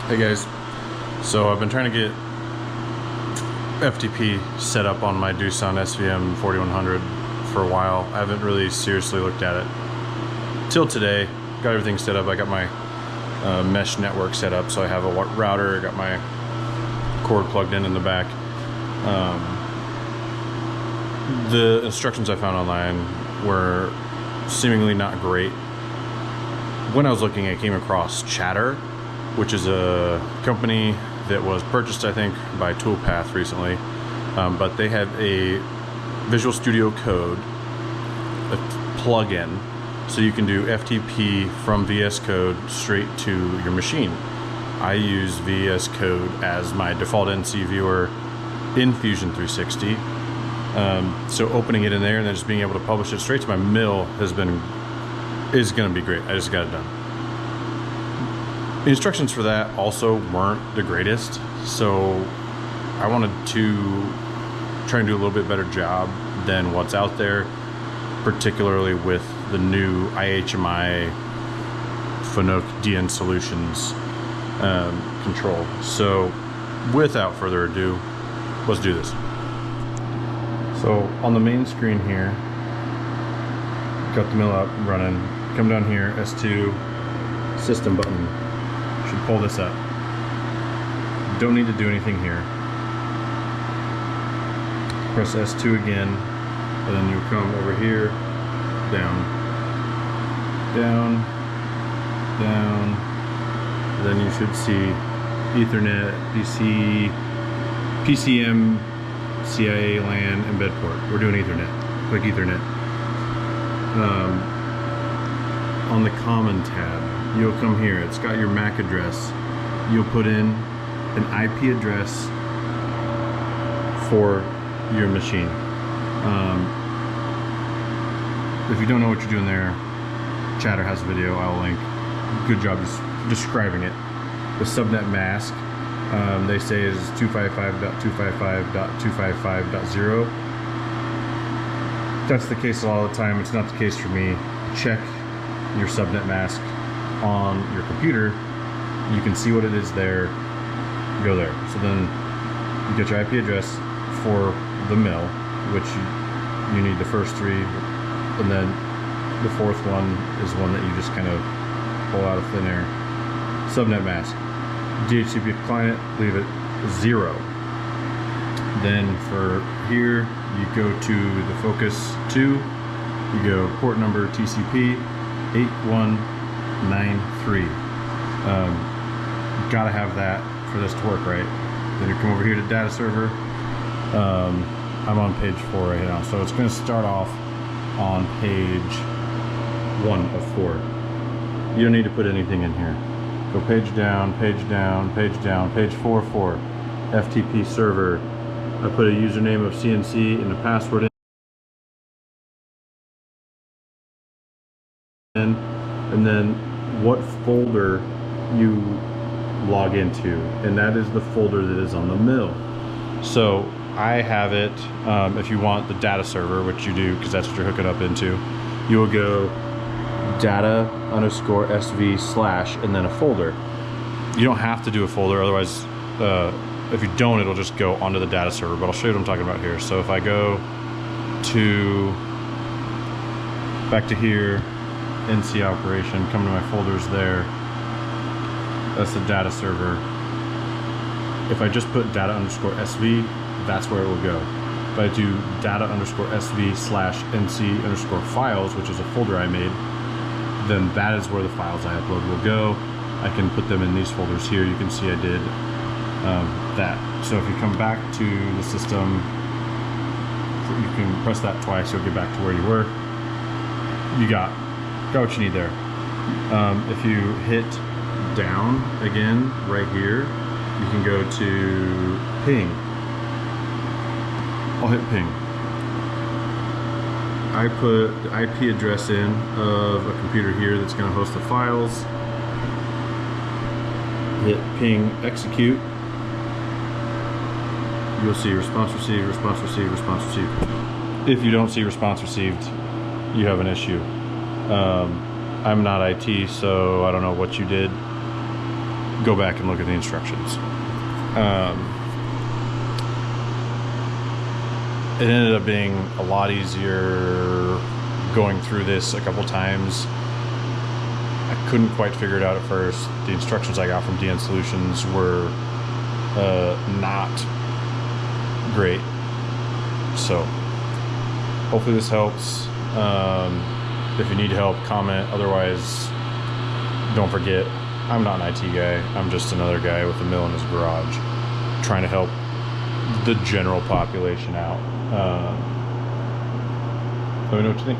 Hey guys, so I've been trying to get FTP set up on my Doosan SVM4100 for a while. I haven't really seriously looked at it till today. Got everything set up. I got my mesh network set up, so I have a router. I got my cord plugged in the back. The instructions I found online were seemingly not great. When I was looking, I came across Chatter, which is a company that was purchased, I think, by Toolpath recently. But they have a Visual Studio Code, a plugin, so you can do FTP from VS Code straight to your machine. I use VS Code as my default NC viewer in Fusion 360. So opening it in there and then just being able to publish it straight to my mill is going to be great. I just got it done. The instructions for that also weren't the greatest, so I wanted to try and do a little bit better job than what's out there, particularly with the new iHMI Fanuc DN Solutions control. So without further ado, let's do this. So on the main screen here, got the mill up and running. Come down here, S2 system button. Should pull this up. Don't need to do anything here. Press S2 again, and then you come over here, down, down, down. And then you should see Ethernet, PC, PCM, CIA, LAN, embed port. We're doing Ethernet. Click Ethernet. On the common tab, you'll come here. It's got your MAC address. You'll put in an IP address for your machine. If you don't know what you're doing there, Chatter has a video I'll link. Good job just describing it. The subnet mask, they say is 255.255.255.0. That's the case a lot of the time. It's not the case for me. Check your subnet mask on your computer. You can see what it is there. Go there. So then you get your IP address for the mill, which you need the first three, and then the fourth one is one that you just kind of pull out of thin air. Subnet mask. DHCP client, leave it 0. Then for here, you go to the focus 2, you go port number TCP 8193. Gotta have that for this to work right. Then you come over here to data server. I'm on page 4 right now, so it's going to start off on page 1 of 4. You don't need to put anything in here. Go page down, page down, page down, page 4, FTP server. I put a username of CNC and a password in, and then what folder you log into, and that is the folder that is on the mill. So I have it, if you want the data server, which you do because that's what you're hooking up into, you will go data_sv/ and then a folder. You don't have to do a folder, otherwise if you don't, it'll just go onto the data server, but I'll show you what I'm talking about here. So if I go to back to here, NC operation, come to my folders there, that's the data server. If I just put data_sv, that's where it will go. If I do data_sv/nc_files, which is a folder I made, then that is where the files I upload will go. I can put them in these folders here. You can see I did that. So if you come back to the system, you can press that twice, you'll get back to where you were. You got what you need there. If you hit down again right here, you can go to ping. I'll hit ping. I put the IP address in of a computer here that's going to host the files. Hit ping execute. You'll see response received, response received, response received. If you don't see response received, you have an issue. I'm not IT, so I don't know what you did. go back and look at the instructions. It ended up being a lot easier going through this a couple times. I couldn't quite figure it out at first. The instructions I got from DN Solutions were not great. So hopefully this helps. If you need help, comment. Otherwise, don't forget, I'm not an IT guy. I'm just another guy with a mill in his garage trying to help the general population out. Let me know what you think.